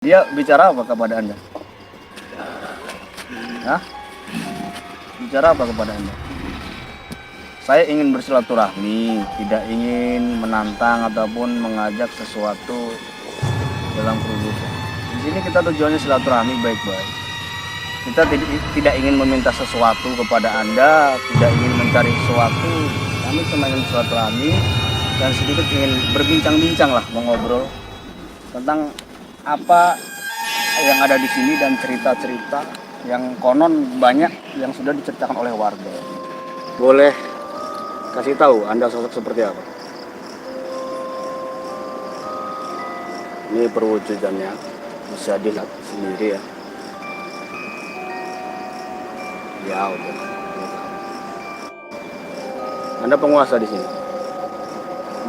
Dia bicara apa kepada Anda? Hah? Bicara apa kepada Anda? Saya ingin bersilaturahmi, tidak ingin menantang ataupun mengajak sesuatu dalam kerubutan. Di sini kita tujuannya silaturahmi baik-baik. Kita tidak ingin meminta sesuatu kepada Anda, tidak ingin mencari sesuatu. Kami cuma ingin silaturahmi dan sedikit ingin berbincang-bincang lah, mengobrol tentang apa yang ada di sini dan cerita-cerita yang konon banyak yang sudah diceritakan oleh warga. Boleh kasih tahu Anda sosok seperti apa? Ini perwujudannya bisa dilihat sendiri ya. Ya udah. Anda penguasa di sini?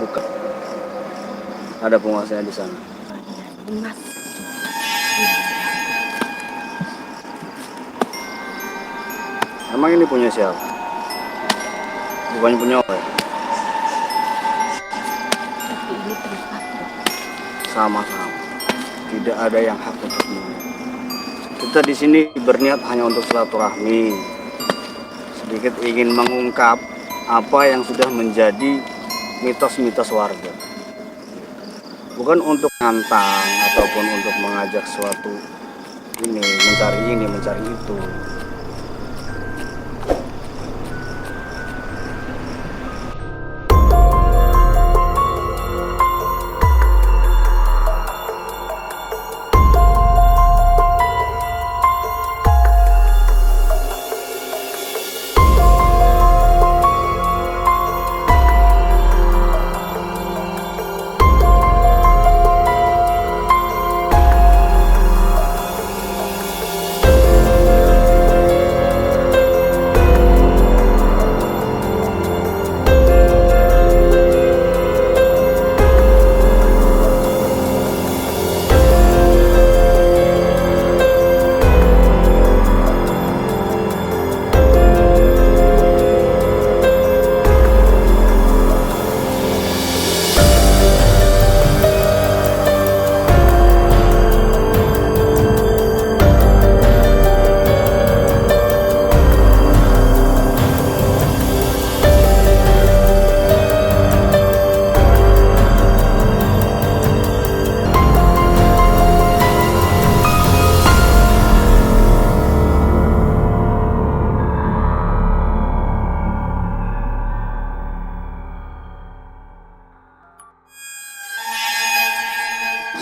Bukan. Ada penguasanya di sana. Emas. Emang ini punya siapa? Bukannya punya apa ya? Tapi ini privat. Sama-sama. Tidak ada yang hak untuk ini. Kita di sini berniat hanya untuk silaturahmi. Sedikit ingin mengungkap apa yang sudah menjadi mitos-mitos warga. Bukan untuk nantang ataupun untuk mengajak suatu ini, mencari itu.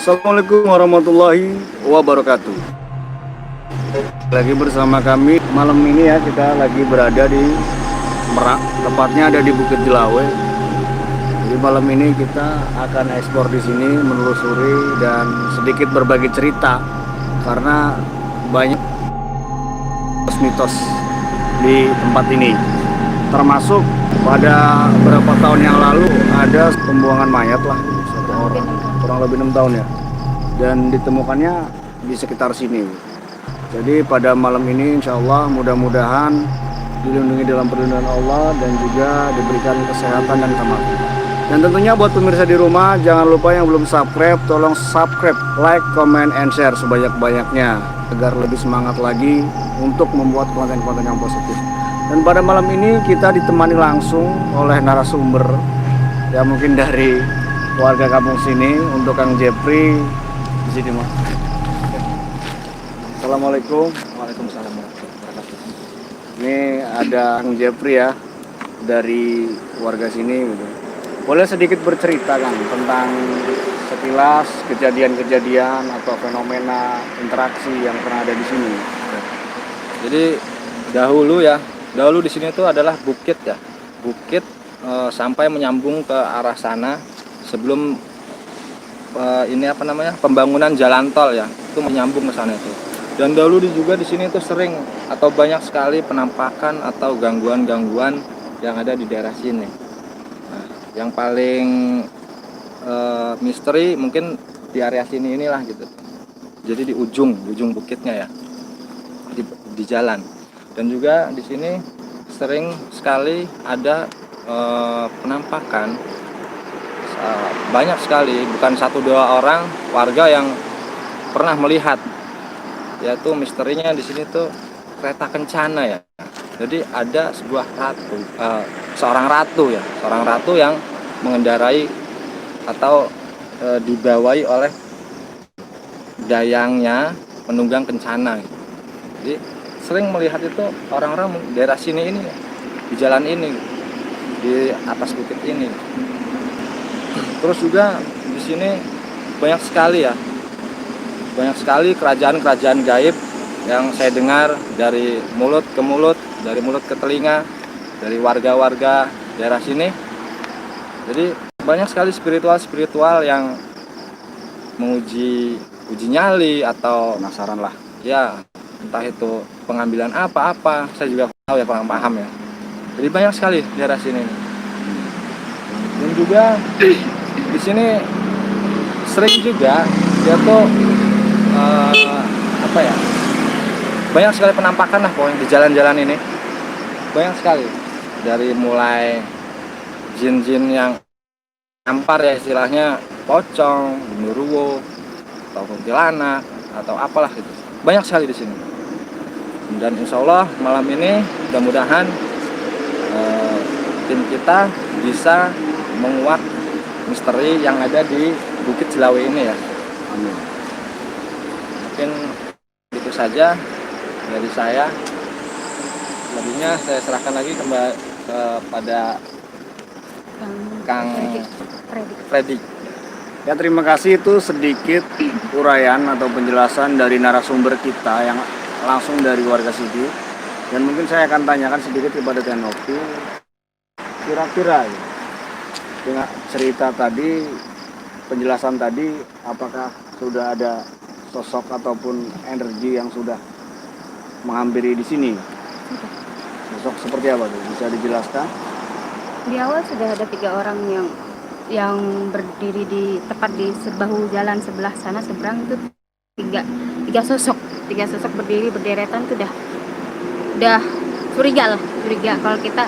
Assalamualaikum warahmatullahi wabarakatuh. Lagi bersama kami malam ini ya, kita lagi berada di Merak, tepatnya ada di Bukit Jelawe. Jadi malam ini kita akan eksplor di sini, menelusuri dan sedikit berbagi cerita karena banyak mitos di tempat ini. Termasuk pada beberapa tahun yang lalu ada pembuangan mayat lah, satu orang, kurang lebih 6 tahun ya, dan ditemukannya di sekitar sini. Jadi pada malam ini insya Allah mudah-mudahan dilindungi dalam perlindungan Allah dan juga diberikan kesehatan dan kemakmuran. Dan tentunya buat pemirsa di rumah, jangan lupa yang belum subscribe, tolong subscribe, like, comment, and share sebanyak-banyaknya agar lebih semangat lagi untuk membuat konten-konten yang positif. Dan pada malam ini kita ditemani langsung oleh narasumber ya, mungkin dari warga kampung sini, untuk Kang Jeffrey di sini Mas. Assalamualaikum. Waalaikumsalam warahmatullahi wabarakatuh. Ini ada Kang Jeffrey ya, dari warga sini gitu. Boleh sedikit bercerita Kang tentang sekilas kejadian-kejadian atau fenomena interaksi yang pernah ada di sini. Jadi dahulu di sini itu adalah bukit ya, bukit sampai menyambung ke arah sana sebelum pembangunan jalan tol ya, itu menyambung ke sana itu. Dan dahulu juga di sini itu sering atau banyak sekali penampakan atau gangguan-gangguan yang ada di daerah sini. Nah, yang paling misteri mungkin di area sini inilah gitu. Jadi di ujung bukitnya ya, di jalan. Dan juga di sini sering sekali ada penampakan banyak sekali, bukan 1-2 orang warga yang pernah melihat, yaitu misterinya di sini tuh kereta kencana ya. Jadi ada sebuah ratu, seorang ratu yang mengendarai atau dibawahi oleh dayangnya penunggang kencana. Jadi sering melihat itu orang-orang daerah sini ini, di jalan ini, di atas bukit ini. Terus juga di sini banyak sekali kerajaan-kerajaan gaib yang saya dengar dari mulut ke mulut, dari mulut ke telinga, dari warga-warga daerah sini. Jadi banyak sekali spiritual yang menguji nyali atau Penasaran lah. ya entah itu pengambilan apa-apa, saya juga tahu ya, paham ya. Jadi banyak sekali di daerah sini. Dan juga di sini sering juga dia tuh banyak sekali penampakan lah pokoknya di jalan-jalan ini. Banyak sekali, dari mulai jin-jin yang nampar ya istilahnya, pocong, genderuwo, atau kuntilanak atau apalah gitu. Banyak sekali di sini. Dan insya Allah malam ini mudah-mudahan tim kita bisa menguak misteri yang ada di Bukit Cilawe ini ya. Amin. Mungkin itu saja dari saya. Lebihnya saya serahkan lagi kepada Kang Freddy. Ya, terima kasih, itu sedikit uraian atau penjelasan dari narasumber kita yang langsung dari warga sini. Dan mungkin saya akan tanyakan sedikit kepada Tenopi, kira-kira ya, dengan cerita tadi, penjelasan tadi, apakah sudah ada sosok ataupun energi yang sudah menghampiri di sini? Sosok seperti apa tuh? Bisa dijelaskan? Di awal sudah ada 3 orang yang berdiri tepat di sebahu jalan sebelah sana seberang itu, tiga sosok berdiri berderetan itu udah curiga kalau kita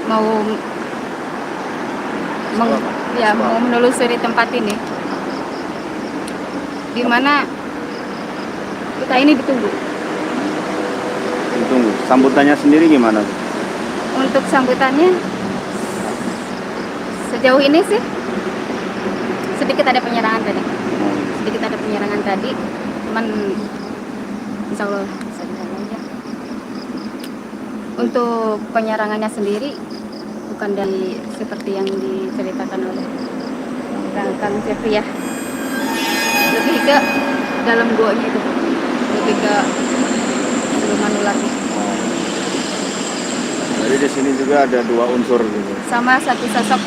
mau menelusuri tempat ini, di mana kita ini ditunggu. Sambutannya sendiri gimana? Untuk sambutannya sejauh ini sih sedikit ada penyerangan tadi, cuman insya Allah bisa dijaga aja. Untuk penyerangannya sendiri bukan dari seperti yang diceritakan oleh Kang Jeffrey ya, lebih ke dalam goanya itu, lebih ke siluman ularnya. Jadi di sini juga ada 2 unsur gitu. Sama satu sosok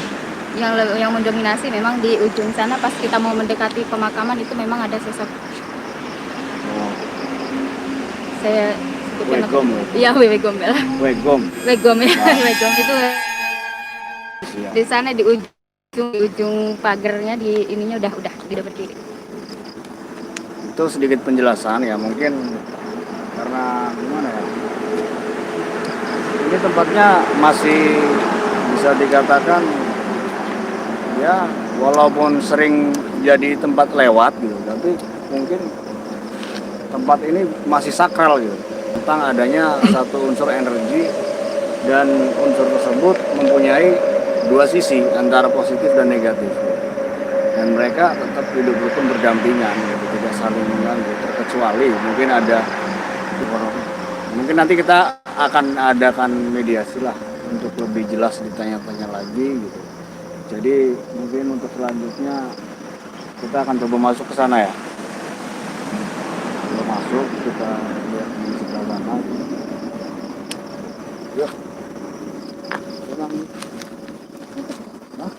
yang mendominasi memang di ujung sana, pas kita mau mendekati pemakaman itu memang ada sosok. Saya sebutkan Wegom. Iya, Wegom ya. Wegom. Wegom ya. Wegom itu Siap. di sana di ujung pagarnya, di ininya udah berdiri. Itu sedikit penjelasan ya, mungkin karena gimana ya, ini tempatnya masih bisa dikatakan ya, walaupun sering jadi tempat lewat gitu, tapi mungkin tempat ini masih sakral gitu, tentang adanya satu unsur energi, dan unsur tersebut mempunyai 2 sisi antara positif dan negatif, dan mereka tetap hidup rukun berdampingan gitu, tidak saling mengganggu, terkecuali mungkin ada, mungkin nanti kita akan adakan mediasi lah untuk lebih jelas ditanya-tanya lagi gitu. Jadi mungkin untuk selanjutnya kita akan coba masuk ke sana ya. Coba masuk, kita lihat di sebelah sana. Yuk. Tenang. Hah?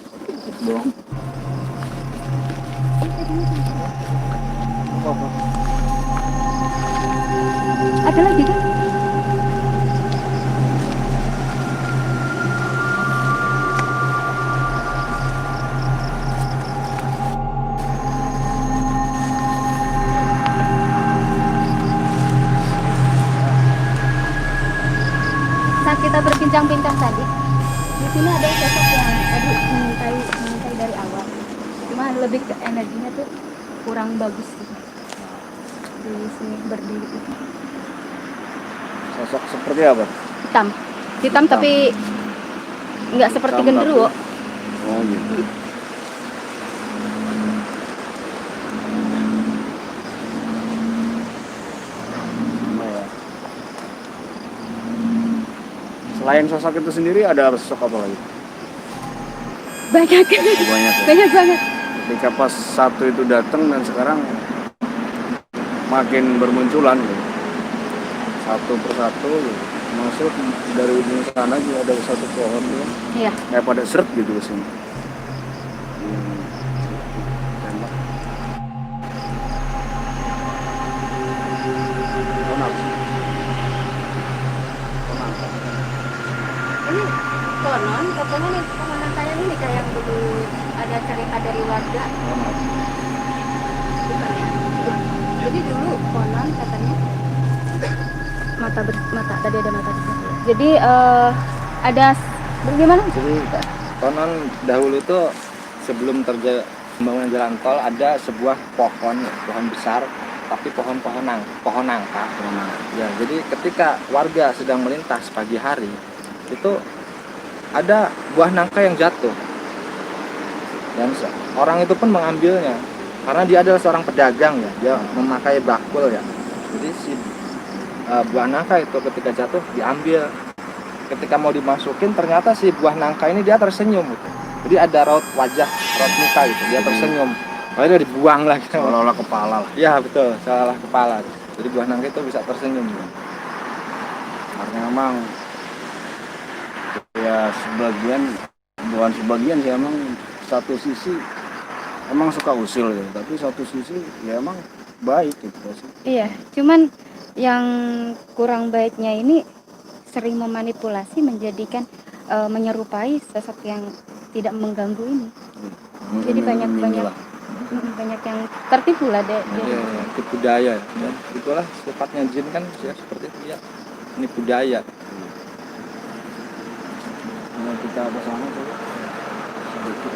Dong. Apa? Ada lagi kan? Saat kita berbincang-bincang tadi, di sini ada sosok yang tadi mengintai dari awal. Cuma lebih ke energinya tuh kurang bagus gitu. Di sini berdiri Sosok seperti apa? hitam hitam tapi nggak seperti Hitam genderuwo. Oh gitu. Sama ya. Selain sosok itu sendiri ada sosok apa lagi? Banyak Oh, banyak ya. banyak banget. Ketika pas satu itu datang dan sekarang makin bermunculan gitu. Satu persatu gitu. Masuk dari ujung sana juga ada satu pohon gitu. Iya. Kayak pada seret gitu ke sini. Tembak. Pohon apa? Pohon apa? Ini konon katanya nih pohon kayak ini kayak yang dulu ada cerita dari warga. Pohon apa? Bukan ya? Jadi dulu konon katanya mata tadi ada mata di sana. Jadi ada bagaimana? Jadi konon dahulu itu sebelum terjadi pembangunan jalan tol ada sebuah pohon besar tapi pohon nangka. Ya, jadi ketika warga sedang melintas pagi hari itu ada buah nangka yang jatuh dan orang itu pun mengambilnya karena dia adalah seorang pedagang ya, dia memakai bakul ya. Jadi si buah nangka itu ketika jatuh diambil, ketika mau dimasukin ternyata si buah nangka ini dia tersenyum gitu. Jadi ada raut muka gitu, dia tersenyum. Lalu dia dibuang lagi. Seolah-olah kepala lah. Ya betul, seolah kepala. Jadi buah nangka itu bisa tersenyum gitu. Karena memang ya bukan sebagian sih, emang satu sisi emang suka usil gitu, tapi satu sisi ya emang baik gitu sih. Iya, cuman yang kurang baiknya ini sering memanipulasi menjadikan menyerupai sosok yang tidak mengganggu ini. Jadi banyak yang tertipu lah deh. Ya, tipu daya. Dan itulah sifatnya jin kan ya seperti itu ya. Ini budaya. Kalau kita ke sana coba sedikit.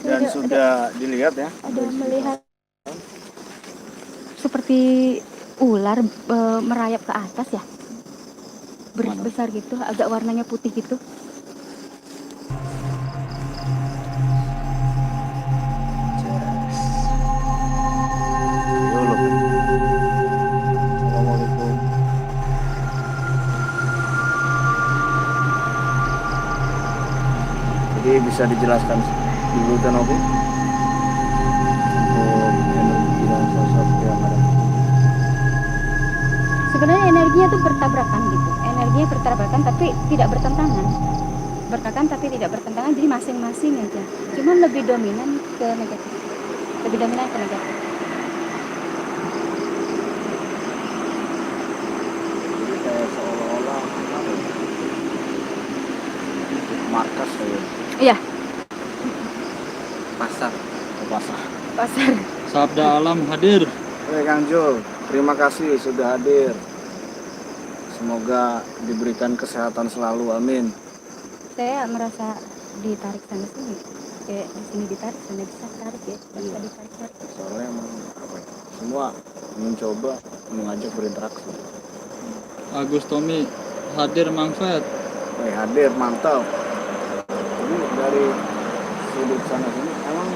Dan sudah dilihat ya, Ada melihat seperti ular merayap ke atas ya, besar gitu, agak warnanya putih gitu. Assalamualaikum. Jadi bisa dijelaskan dulu kan Obi untuk energi dan sosok yang ada. Sebenarnya energinya tuh bertabrakan gitu, energinya bertabrakan tapi tidak bertentangan, jadi masing-masing aja, cuman lebih dominan ke negatif. Jadi kayak seolah-olah apa ya, markas kayak Iya, Pasar. pasar. pasar. Sabda Alam hadir. Oke Kang Jul, terima kasih sudah hadir. Semoga diberikan kesehatan selalu, amin. Saya merasa ditarik sana sini, kayak di sini ditarik, sana bisa tarik ya, bisa ditarik. Soalnya emang apa ya, semua mencoba mengajak berinteraksi. Agus Tommy hadir manfaat. Hadir, mantap. Jadi dari sudut sana sini emang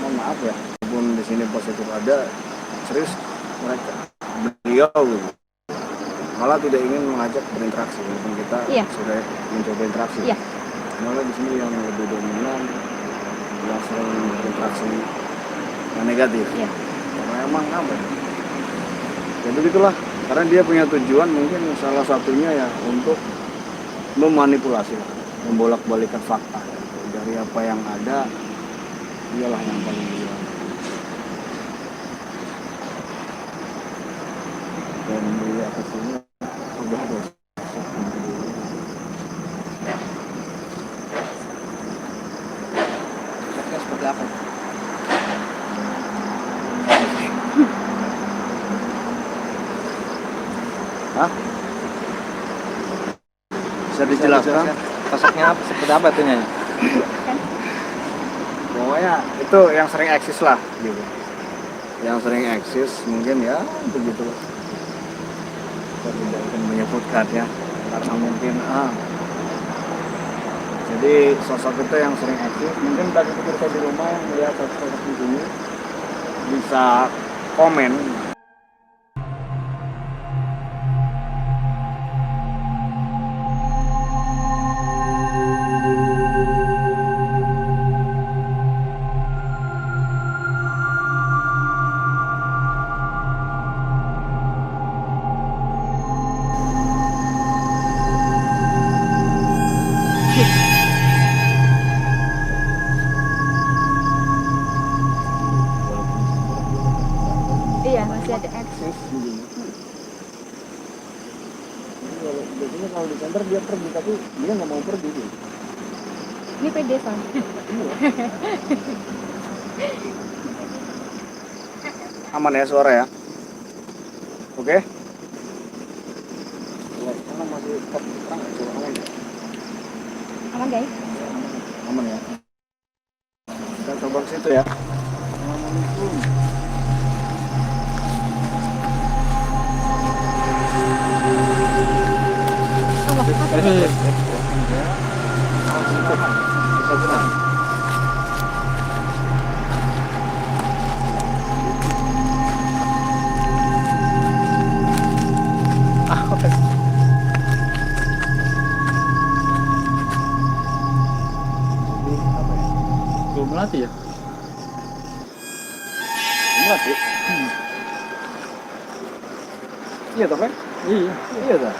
mohon maaf ya, walaupun di sini positif ada, serius beliau gitu, malah tidak ingin mengajak berinteraksi walaupun kita Iya. sudah mencoba interaksi. Iya. Malah di sini yang lebih dominan yang sering berinteraksi yang negatif. Iya. Karena emang apa ya? Ya begitulah, karena dia punya tujuan mungkin salah satunya ya untuk memanipulasi, membolak-balikan fakta dari apa yang ada, dialah yang paling duluan. dan di atas ini sudah ada Sosoknya seperti apa? Hah? Bisa dijelaskan? Sosoknya apa? Seperti apa tuh Nyai? Pokoknya itu yang sering eksis lah gitu. Yang sering eksis mungkin ya begitu. Saya tidak akan menyebutkan ya karena mungkin jadi sosok itu yang sering eksis mungkin tadi kita di rumah yang melihat sosok di sini bisa komen. Iya, masih ada. Eksis begini. Jadi kalau biasanya kalau di center dia pergi tapi dia nggak mau pergi gitu. Ini pede soalnya. Aman ya suara ya? Oke? Karena masih tetap terang suara aman ya? Aman guys. Aman ya? Kita coba ke situ ya. Assalamualaikum. Belum melatih ya? Mati. Iya toh kan? Iya. Iya toh.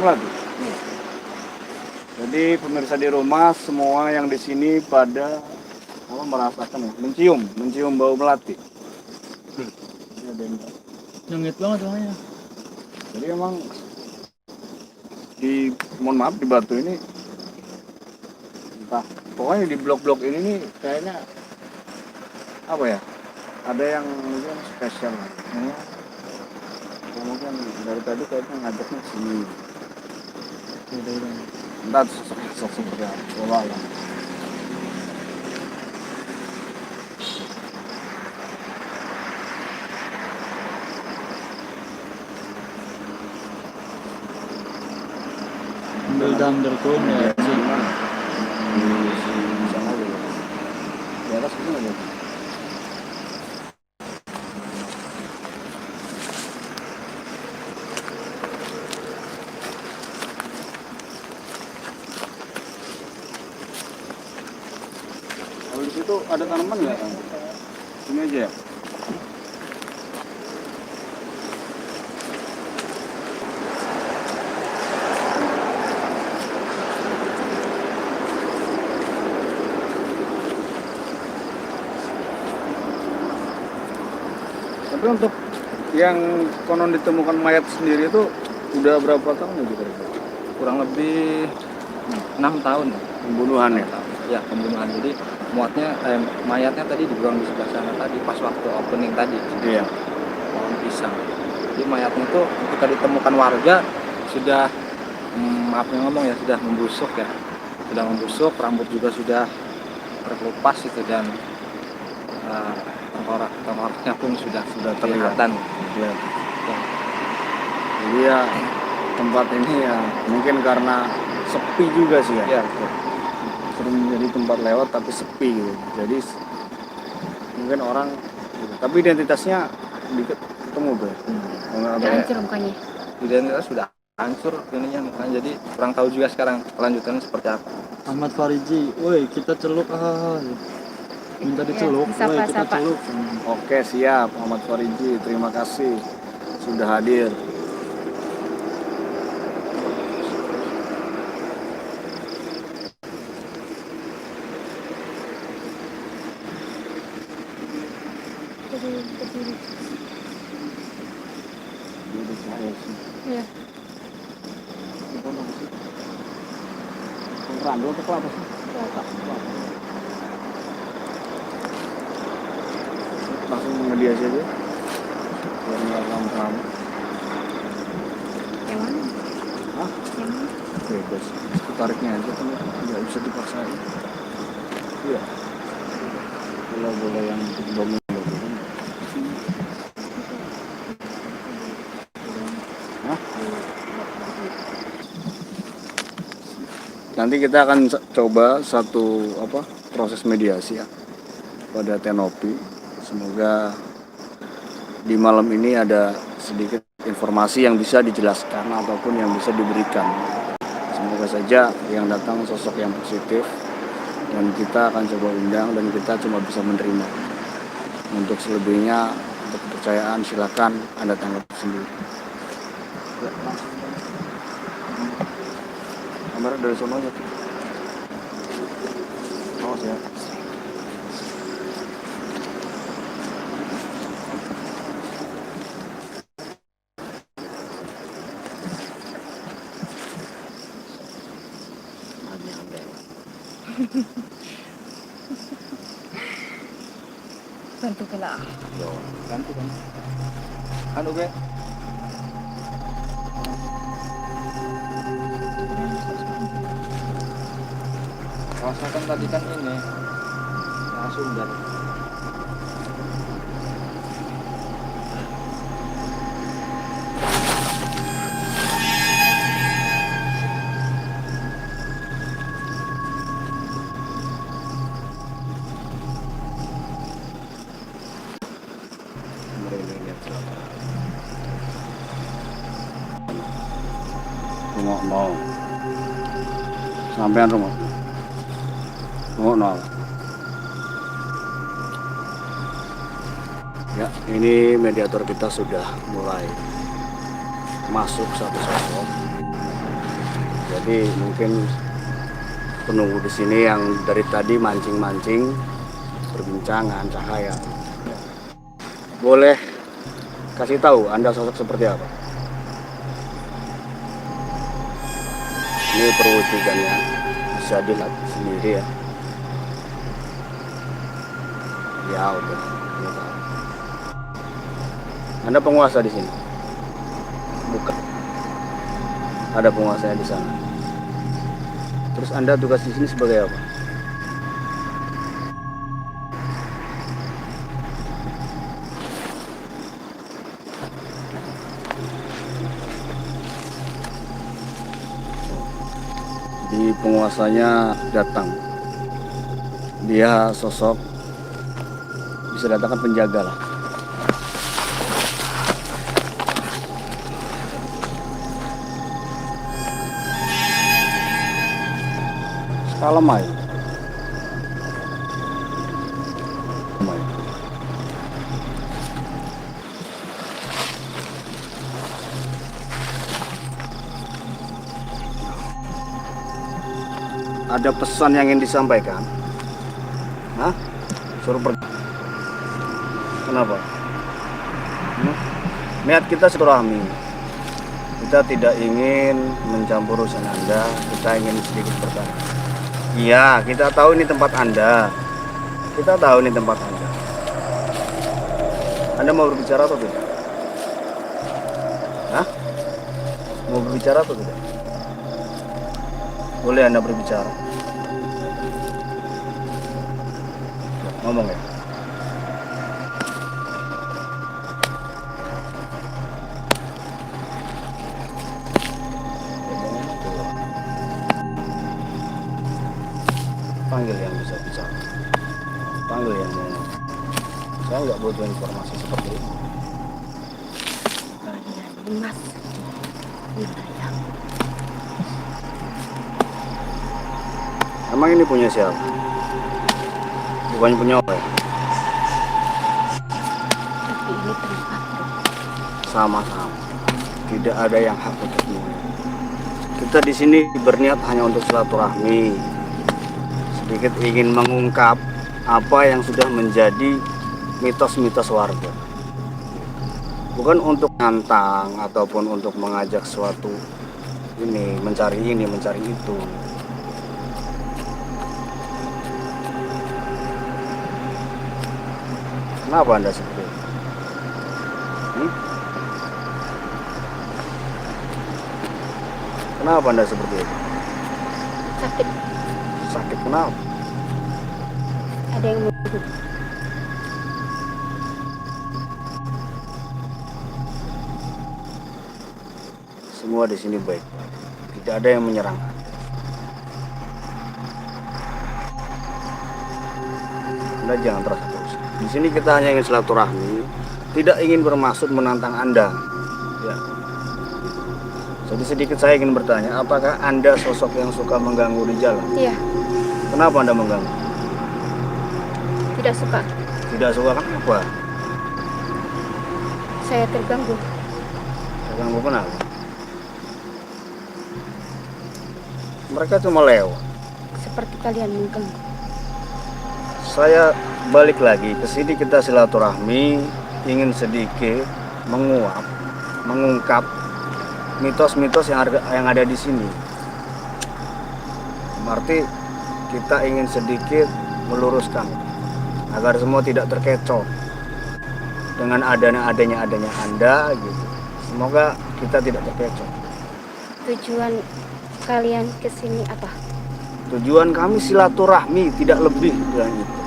Mati. Jadi pemirsa di rumah semua yang di sini pada merasakan ya, mencium bau melati. Ini ada yang Nyengit banget orangnya. Jadi emang mohon maaf di Batu ini entah pokoknya di blok-blok ini nih kayaknya apa ya, ada yang mungkin spesial ya. Mungkin dari tadi kayaknya ngajaknya sini entah sosok seperti apa, wallah alam. Ambil dandel kun ya. Di sana aja ya. Di atas itu aja. Kalau di situ ada tanaman nggak? Ini aja ya. Tapi untuk yang konon ditemukan mayat sendiri itu udah berapa tahun ya kira-kira? Kurang lebih 6 tahun. Pembunuhan ya? Ya, pembunuhan. Jadi mayatnya tadi dibuang di sebelah sana tadi pas waktu opening tadi. Iya. Pohon pisang. Jadi mayatnya itu ketika ditemukan warga sudah maaf yang ngomong ya, sudah membusuk ya. Sudah membusuk, rambut juga sudah terkelupas itu dan tengkoraknya pun sudah terlihat. kelihatan. Ya. Jadi ya tempat ini ya mungkin karena sepi juga sih ya. Ya, betul. Sering jadi tempat lewat tapi sepi gitu. Jadi mungkin orang gitu. Tapi identitasnya dikit ketemu tuh. Udah hancur mukanya. Identitas sudah hancur ininya mukanya. Jadi kurang tahu juga sekarang kelanjutannya seperti apa. Ahmad Fariji, woi kita celuk minta diceluk, Ya, woi kita sapa-sapa. celuk. Oke siap Muhammad Fariji, terima kasih sudah hadir. Berdiri. Iya. Randu atau kelapa sih? Langsung mediasi aja. Biar nggak lama-lama. Yang mana? Hah? Yang mana? Bebas. Tariknya aja kan nggak bisa dipaksain. Iya. Kalau boleh yang bangun dulu. Hah? Nanti kita akan coba satu proses mediasi ya pada Tenopi. Semoga di malam ini ada sedikit informasi yang bisa dijelaskan ataupun yang bisa diberikan. Semoga saja yang datang sosok yang positif dan kita akan coba undang dan kita cuma bisa menerima. Untuk selebihnya, untuk kepercayaan silakan Anda tanggapi sendiri. Kamera dari sono aja. Awas ya. Bantu pula. Yo, ganti kan. Anu ge. Rasakan tadi kan ini langsung dari Rumah mau. Sampean rumah. Rumah nol. Ya, ini mediator kita sudah mulai masuk satu sosok. Jadi mungkin penunggu di sini yang dari tadi mancing-mancing perbincangan cahaya. Boleh kasih tahu Anda sosok seperti apa? Ini perwujudannya bisa dilihat sendiri ya. Ya udah. Anda penguasa di sini? Bukan. Ada penguasanya di sana. Terus Anda tugas di sini sebagai apa? Di penguasanya datang. Dia sosok bisa datangkan penjaga lah. Skala Mai. Ada pesan yang ingin disampaikan? Hah? Suruh pergi. Kenapa? Niat kita silaturahmi. Kita tidak ingin mencampur urusan Anda. Kita ingin sedikit bertanya. Iya, kita tahu ini tempat Anda. Kita tahu ini tempat Anda. Anda mau berbicara atau tidak? Hah? Mau berbicara atau tidak? Boleh Anda berbicara. Ngomong ya. Panggil yang bisa bicara. Panggil yang mau. Saya nggak butuh informasi seperti ini. Mas. Emang ini punya siapa? Bukannya punya apa ya? Tapi ini tempat. Sama-sama. Tidak ada yang hak untuk ini. Kita di sini berniat hanya untuk silaturahmi. Sedikit ingin mengungkap apa yang sudah menjadi mitos-mitos warga. bukan untuk nantang ataupun untuk mengajak suatu ini mencari itu. Kenapa Anda seperti itu? Kenapa Anda seperti itu? Sakit. Sakit kenapa? Ada yang menggigit. Semua di sini baik. Tidak ada yang menyerang. Anda jangan terus. Di sini kita hanya ingin silaturahmi, tidak ingin bermaksud menantang Anda. Ya. Jadi sedikit saya ingin bertanya, apakah Anda sosok yang suka mengganggu di jalan? Iya, Kenapa Anda mengganggu? tidak suka. Tidak suka kenapa? Saya terganggu. Terganggu kenapa? Mereka cuma lewat. Seperti kalian mengganggu. Saya balik lagi ke sini, kita silaturahmi, ingin sedikit mengungkap mitos-mitos yang ada di sini. Berarti kita ingin sedikit meluruskan agar semua tidak terkecoh dengan adanya Anda gitu. Semoga kita tidak terkecoh. Tujuan kalian ke sini apa? Tujuan kami silaturahmi, tidak lebih dari itu.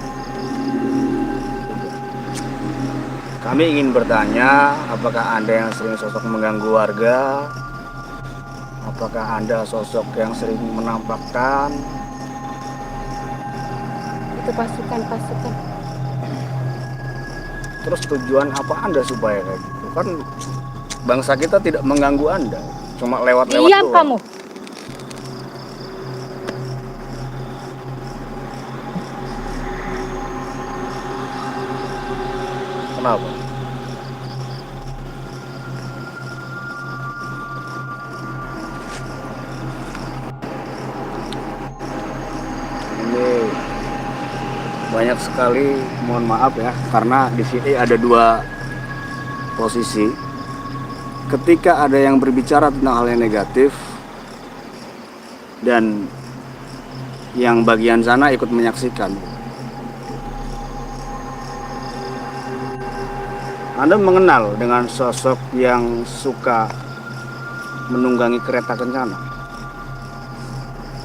Kami ingin bertanya, apakah Anda yang sering sosok mengganggu warga? Apakah Anda sosok yang sering menampakkan? Itu pasukan-pasukan. Terus tujuan apa Anda supaya kayak gitu? Kan bangsa kita tidak mengganggu Anda, cuma lewat-lewat Diam doang. kamu. Kenapa? Ini banyak sekali, mohon maaf ya, karena di sini ada dua posisi. Ketika ada yang berbicara tentang hal yang negatif dan yang bagian sana ikut menyaksikan. Anda mengenal dengan sosok yang suka menunggangi kereta kencana?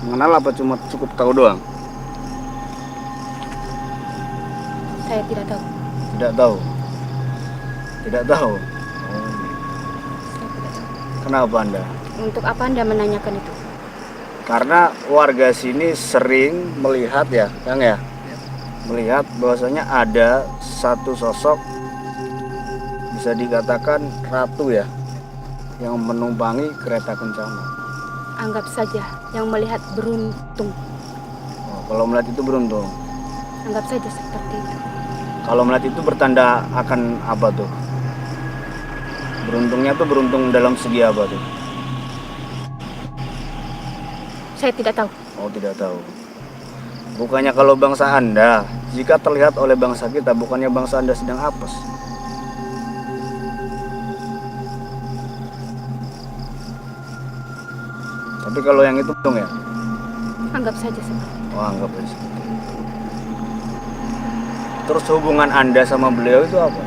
Mengenal apa cuma cukup tahu doang? Saya tidak tahu. Tidak tahu. Tidak tahu. Saya tidak tahu. Kenapa Anda? Untuk apa Anda menanyakan itu? Karena warga sini sering melihat ya, Kang ya. Melihat bahwasanya ada satu sosok, bisa dikatakan ratu ya, yang menumpangi kereta kencana. Anggap saja yang melihat beruntung. Oh, kalau melihat itu beruntung. Anggap saja seperti itu. Kalau melihat itu bertanda akan apa tuh? Beruntungnya tuh beruntung dalam segi apa tuh? Saya tidak tahu. Oh, tidak tahu. Bukannya kalau bangsa Anda, jika terlihat oleh bangsa kita, bukannya bangsa Anda sedang apes? Tapi kalau yang itu dong ya? Anggap saja seperti itu. Oh, anggap aja seperti itu. Terus hubungan Anda sama beliau itu apa?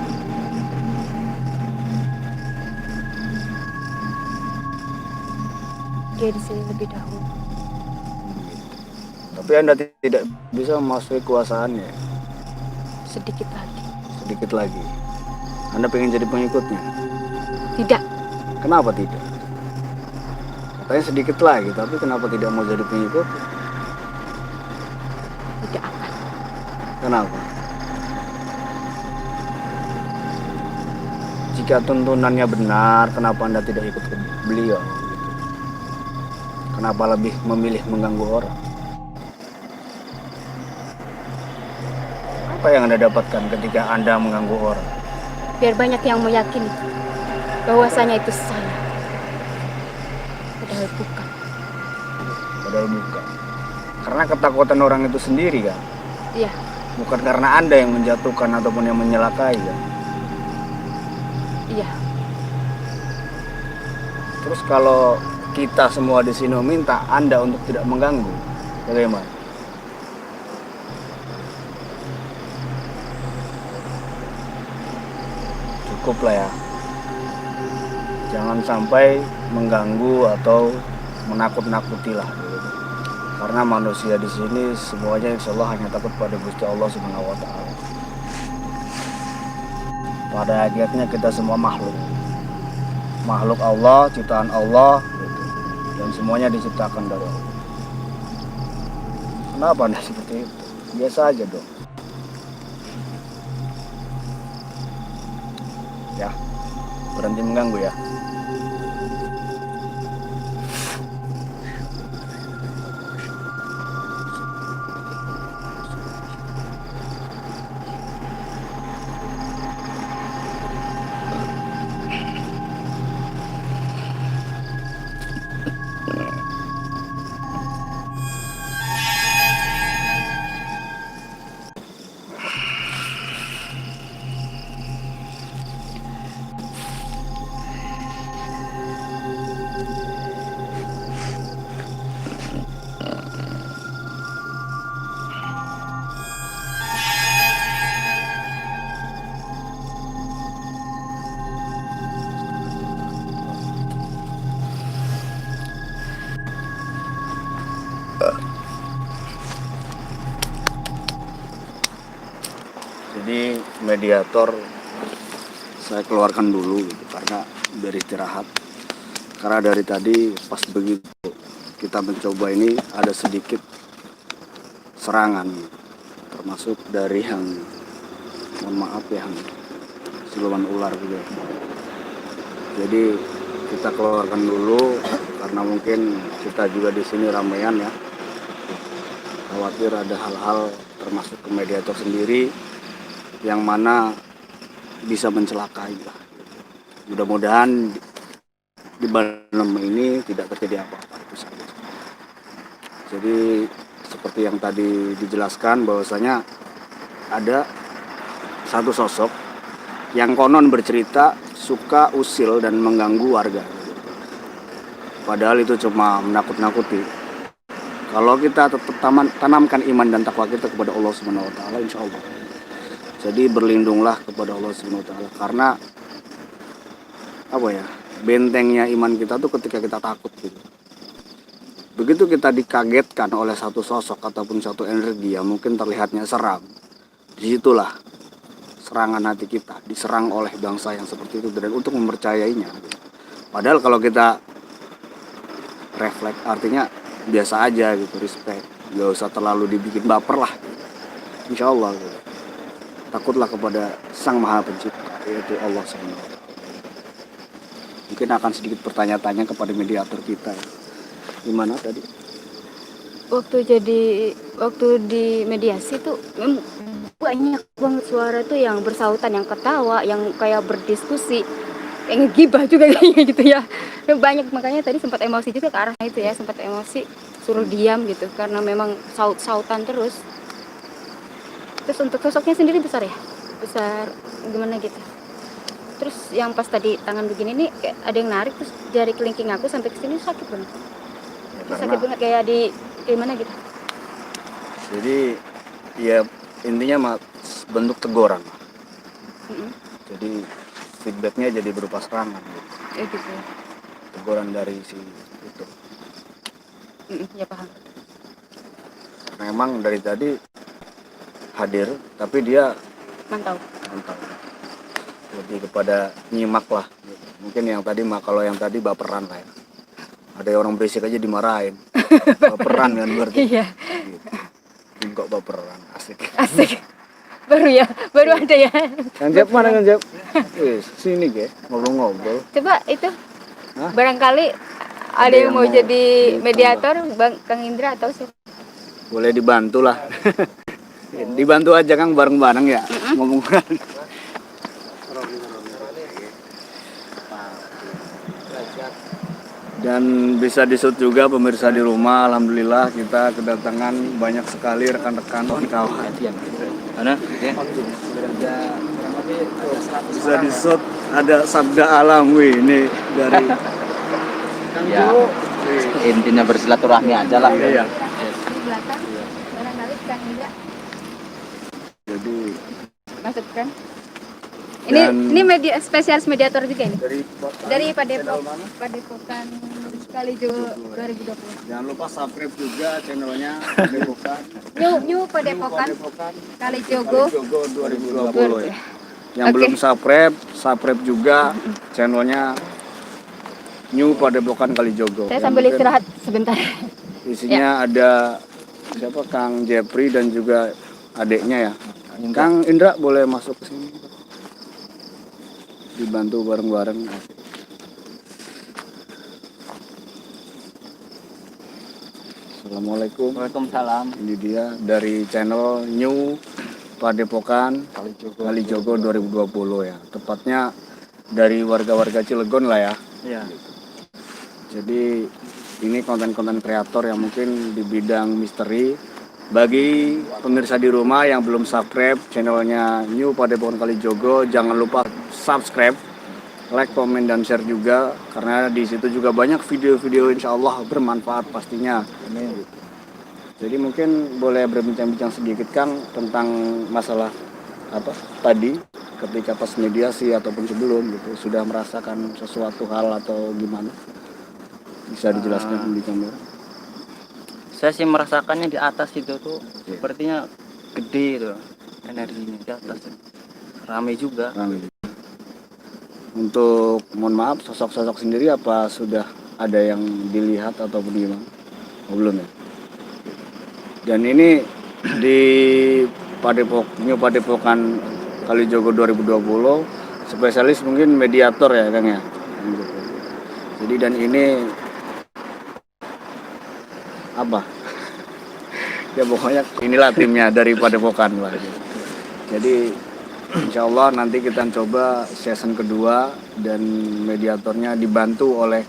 Dia di sini lebih dahulu. Tapi Anda tidak bisa memasuki kuasaannya. Sedikit lagi. Sedikit lagi. Anda pengen jadi pengikutnya? Tidak. Kenapa tidak? Katanya sedikit lagi, tapi kenapa tidak mau jadi pengikut? Tidak akan. Kenapa? Jika tuntunannya benar, kenapa Anda tidak ikut ke beliau? Kenapa lebih memilih mengganggu orang? Apa yang Anda dapatkan ketika Anda mengganggu orang? Biar banyak yang meyakini bahwasanya itu saya. Padahal bukan. Padahal bukan. Karena ketakutan orang itu sendiri kan? Iya. Bukan karena Anda yang menjatuhkan ataupun yang menyelakai kan? Iya. Terus kalau kita semua di sini meminta Anda untuk tidak mengganggu, bagaimana? Cukup lah ya. Jangan sampai mengganggu atau menakut-nakuti lah. Karena manusia di sini semuanya insya Allah hanya takut pada Gusti Allah Subhanahu wa Ta'ala. Pada akhirnya kita semua makhluk Allah, ciptaan Allah, gitu. Dan semuanya diciptakan dari Allah. Kenapa Anda seperti itu? Biasa aja dong. Ya, berhenti mengganggu ya. Jadi mediator saya keluarkan dulu gitu, karena dari istirahat. Karena dari tadi pas begitu kita mencoba ini ada sedikit serangan, termasuk dari yang mohon maaf ya, yang siluman ular gitu. Jadi kita keluarkan dulu karena mungkin kita juga di sini ramean ya. Khawatir ada hal-hal termasuk ke mediator sendiri yang mana bisa mencelakai lah. Mudah-mudahan di malam ini tidak terjadi apa-apa, itu saja. Jadi seperti yang tadi dijelaskan bahwasanya ada satu sosok yang konon bercerita suka usil dan mengganggu warga. Padahal itu cuma menakut-nakuti. Kalau kita tetap tanamkan iman dan takwa kita kepada Allah Subhanahu wa Ta'ala, insya Allah. Jadi berlindunglah kepada Allah Subhanahu wa Ta'ala, karena apa ya, bentengnya iman kita tuh ketika kita takut gitu. Begitu kita dikagetkan oleh satu sosok ataupun satu energi yang mungkin terlihatnya seram, disitulah serangan hati kita diserang oleh bangsa yang seperti itu, dan untuk mempercayainya gitu. Padahal kalau kita refleks artinya biasa aja gitu, respect, gak usah terlalu dibikin baper lah, insya Allah gitu. Takutlah kepada Sang Maha Pencipta, yaitu Allah SWT. Mungkin akan sedikit bertanya-tanya kepada mediator kita. Gimana tadi? Waktu di mediasi tuh banyak banget suara tuh yang bersautan, yang ketawa, yang kayak berdiskusi, yang ngegibah juga kayaknya gitu ya. Banyak, makanya tadi sempat emosi juga ke arah itu ya, sempat emosi, suruh diam gitu karena memang saut-sautan terus. Terus untuk sosoknya sendiri besar ya? Besar gimana gitu. Terus yang pas tadi tangan begini nih kayak ada yang narik, terus jari kelingking aku sampai ke sini sakit banget. Ya, Sakit banget kayak di gimana gitu. Jadi ya intinya bentuk teguran. Jadi feedbacknya jadi berupa serangan gitu. Ya gitu. Teguran dari si itu. Ya paham. Memang dari tadi hadir, tapi dia Mantau. Lebih kepada nyimak lah gitu. Mungkin yang tadi kalau yang tadi baperan lah ya. Ada orang berisik aja dimarahin. Baperan kan berarti. Iya. Gitu. Kok baperan, asik. Baru ada ya. Kang Jep mana Kang Jep? Sini ge, ngobrol-ngobrol. Coba itu. Hah? Barangkali ada yang mau jadi mediator, Bang Kang Indra atau siapa? Boleh dibantu lah. Dibantu aja Kang, bareng-bareng ya. Ngomongkan. Dan bisa disut juga pemirsa di rumah. Alhamdulillah kita kedatangan banyak sekali rekan-rekan kawan-kawan. Mana? Bisa disut ada sabda alam, wih ini dari Ya, intinya bersilaturahmi aja lah. Iya. Di belakang barangkali kan enggak Jadi masukkan. Dan- Ini media spesialis mediator juga ini. Dari channel Padepok, mana? Padepokan Kalijogo 2020. Jangan lupa subscribe juga channelnya Padepokan. New Padepokan Padepokan Kalijogo Jogo 2020 ya. Yang Oke. belum subscribe juga channelnya New Padepokan Kalijogo. Saya Yang sambil mungkin istirahat sebentar. Isinya ada siapa, Kang Jepri dan juga adiknya ya. Kang Indra boleh masuk ke sini. Dibantu bareng-bareng. Assalamualaikum. Waalaikumsalam. Ini dia dari channel New Padepokan Kalijogo 2020 ya. Tepatnya dari warga-warga Cilegon lah ya. Iya. Jadi ini konten-konten kreator yang mungkin di bidang misteri. Bagi pemirsa di rumah yang belum subscribe channelnya New Padepokan Kalijogo, jangan lupa subscribe, like, komen, dan share juga. Karena di situ juga banyak video-video insya Allah bermanfaat pastinya. Jadi mungkin boleh berbincang-bincang sedikit Kang tentang masalah apa tadi ketika pas mediasi ataupun sebelum gitu sudah merasakan sesuatu hal atau gimana? Bisa dijelaskan di kamera? Saya sih merasakannya di atas itu tuh sepertinya gede tuh energinya di atas, ramai juga. Rame. Untuk mohon maaf sosok-sosok sendiri apa sudah ada yang dilihat ataupun gimana? Oh, belum ya. Dan ini di New Padepokan Kalijogo 2020 spesialis mungkin mediator ya Kang ya. Jadi dan ini apa? Ya pokoknya inilah timnya dari Padepokan lah. Jadi insya Allah nanti kita coba season kedua dan mediatornya dibantu oleh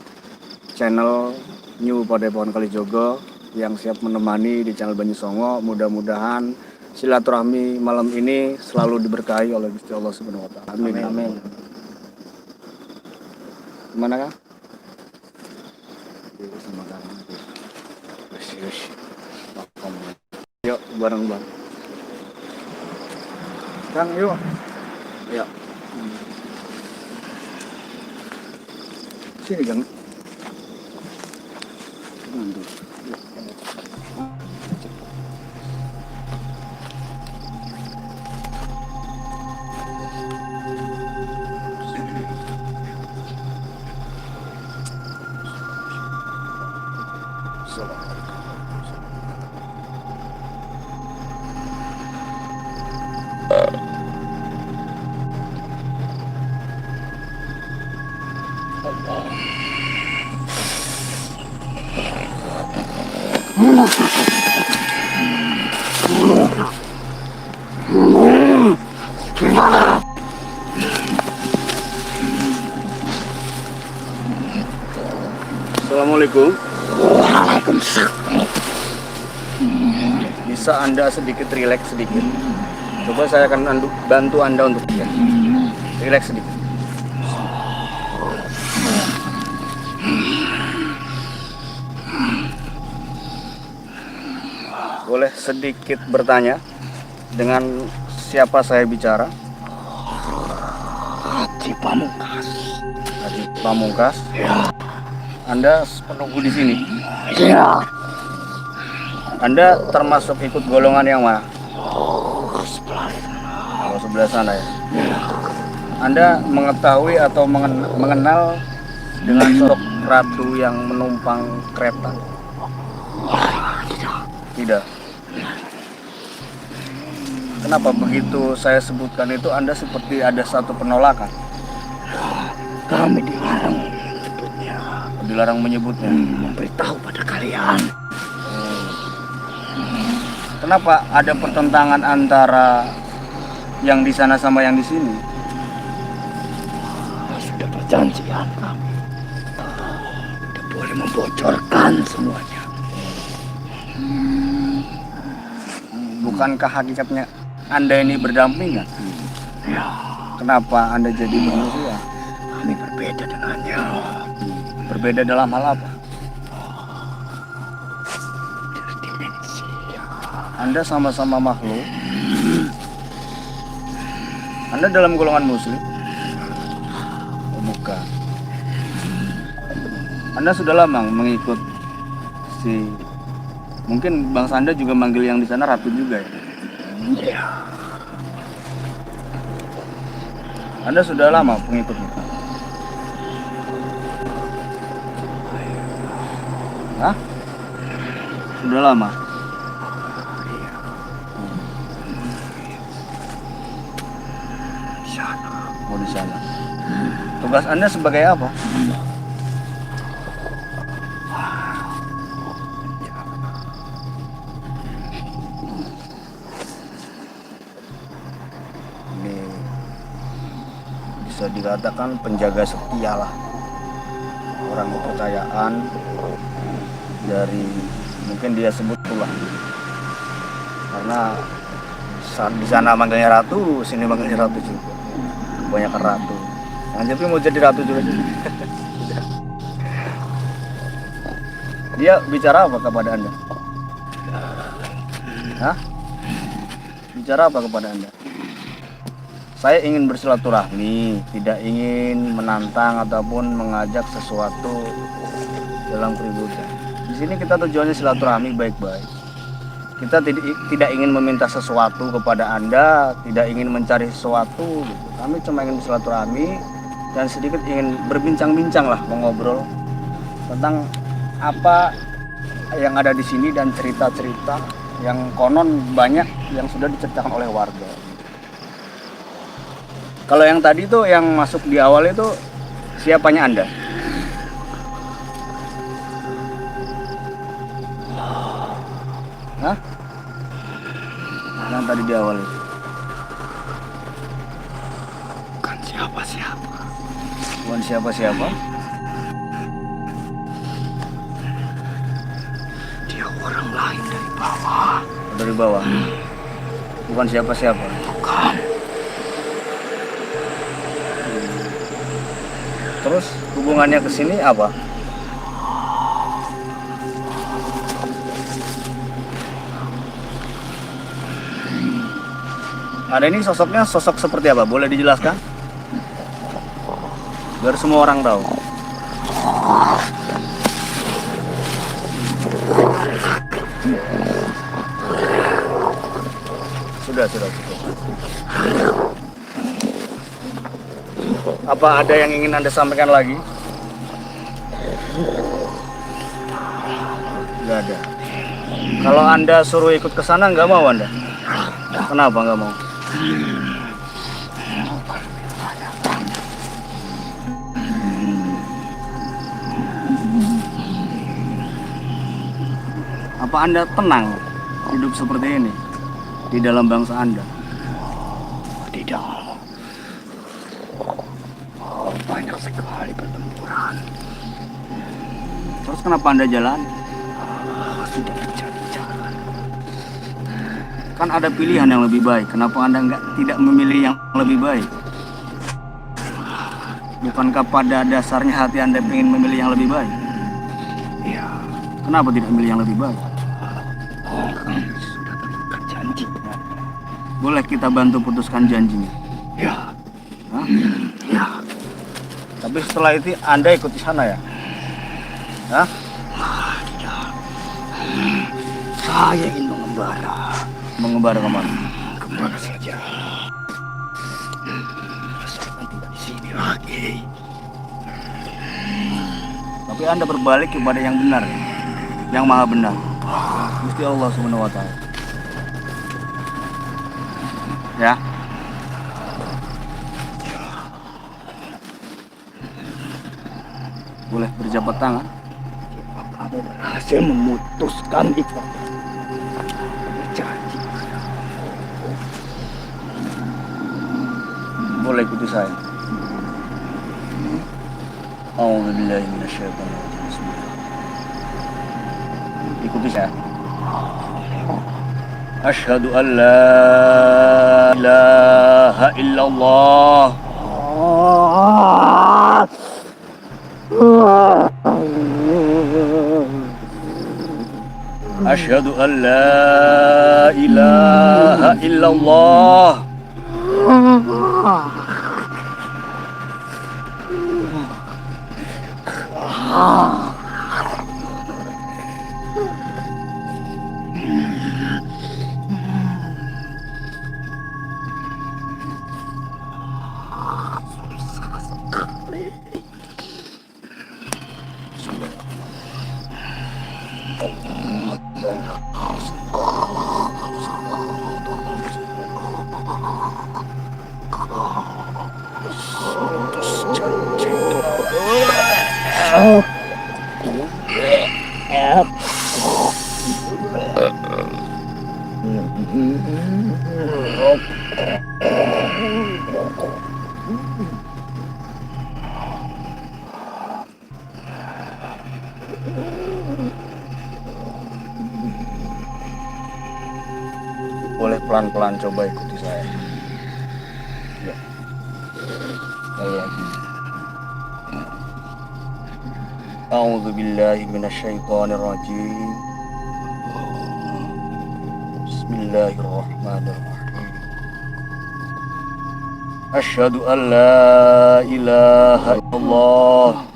channel New Padepokan Kalijogo yang siap menemani di channel Banyu Songo. Mudah-mudahan silaturahmi malam ini selalu diberkahi oleh Gusti Allah Subhanahu wa taala. Amin. Amin. Gimana Kang? Sama Kang. Yuk bareng-bareng. Kang yuk. Ya. Sini Kang. Mantul. Assalamualaikum. Waalaikumsalam. Bisa Anda sedikit rileks sedikit? Coba saya akan bantu Anda untuk rileks sedikit. Boleh sedikit bertanya dengan siapa saya bicara? Haji Pamungkas. Haji Pamungkas? Ya. Anda penunggu di sini? Ya. Anda termasuk ikut golongan yang mana? Oh, sebelah sana ya. Anda mengetahui atau mengenal dengan sosok ratu yang menumpang kereta? Tidak. Kenapa begitu saya sebutkan itu Anda seperti ada satu penolakan? Kami dilarang menyebutnya. Memberitahu pada kalian. Kenapa ada pertentangan antara yang di sana sama yang di sini? Sudah perjanjian kami. Tidak boleh membocorkan semuanya. Bukankah hakikatnya Anda ini berdampingan? Ya. Kenapa Anda jadi manusia? Kami berbeda dengannya. Berbeda dalam hal apa? Anda sama-sama makhluk. Anda dalam golongan muslim? Oh, bukan. Anda sudah lama mengikut mungkin bangsa Anda juga manggil yang di sana ratu juga ya? Iya. Anda sudah lama pengikutnya? Hah? Sudah lama? Oh, di sana. Tugas Anda sebagai apa? Ini bisa dikatakan penjaga setia lah, orang kepercayaan dari, mungkin dia sebut tulah, karena di sana manggilnya ratu, sini manggilnya ratu juga, kebanyakan ratu. Yang Jepri mau jadi ratu juga sih. Dia bicara apa kepada Anda? Hah? Bicara apa kepada Anda? Saya ingin bersilaturahmi, tidak ingin menantang ataupun mengajak sesuatu dalam keributan. Di sini kita tujuannya silaturahmi baik-baik. Kita tidak ingin meminta sesuatu kepada Anda, tidak ingin mencari sesuatu. Gitu. Kami cuma ingin bersilaturahmi dan sedikit ingin berbincang-bincang lah, mengobrol tentang apa yang ada di sini dan cerita-cerita yang konon banyak yang sudah diceritakan oleh warga. Kalau yang tadi tuh yang masuk di awal itu siapanya Anda? Hah? Yang tadi di awal itu? Bukan siapa-siapa. Bukan siapa-siapa? Dia orang lain dari bawah. Dari bawah? Bukan siapa-siapa? Bukan. Terus hubungannya ke sini apa? Ada ini sosoknya sosok seperti apa? Boleh dijelaskan? Biar semua orang tahu. Sudah. Apa ada yang ingin Anda sampaikan lagi? Nggak ada. Kalau Anda suruh ikut ke sana, nggak mau Anda? Kenapa nggak mau? Apa Anda tenang hidup seperti ini di dalam bangsa Anda? Tidak. Banyak sekali pertempuran. Terus kenapa Anda jalan? Sudah bicara-bicara. Kan ada pilihan yang lebih baik. Kenapa Anda tidak memilih yang lebih baik? Bukankah pada dasarnya hati Anda ingin memilih yang lebih baik? Ya, Kenapa tidak memilih yang lebih baik? kami sudah terikat janji. Boleh kita bantu putuskan janjinya? Ya, Hah? ya. Tapi setelah itu Anda ikut di sana ya? Hah? Tidak. Saya ingin mengembara. Mengembara kemana? Kemana saja. Asalkan tidak di sini lagi. Tapi Anda berbalik kepada yang benar, yang maha benar, Gusti Allah Subhanahu wa Ta'ala. Ya. Boleh berjabat tangan. Kamu berhasil memutuskan itu. Berjanji. Boleh ikuti saya. A'udzubillahi minasyaitonir rajim. Bismillah. Ikuti saya. Asyhadu an la ilaha illallah. Asyhadu an la ilaha illallah. Boleh pelan-pelan coba ikuti saya. Ya. Ya. A'udzu billahi minasyaitonir rajim. Bismillahirrahmanirrahim. Asyhadu an la ilaha illallah.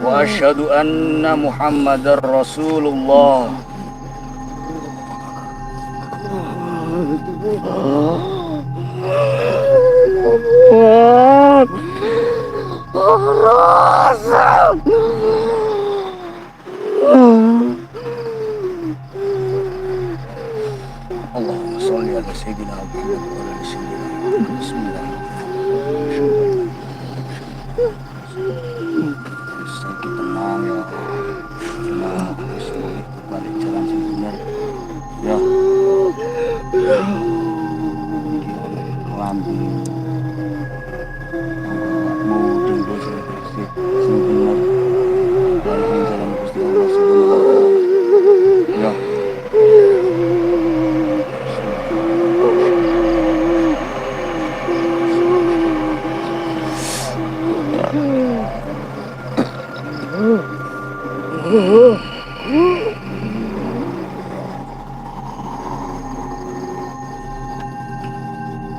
Wa asyhadu anna Muhammadar Rasulullah. Allahumma sholli ala sayyidina Muhammad wa ala ali sayyidina Muhammad. Bismillahirrahmanirrahim. Kita tenang ya. Tenang, semuanya balik jalan sebenarnya. Ya. Lampu. Mau tinggal bersih sebenarnya. Balik jalan Gusti Allah subhanahu. Ya.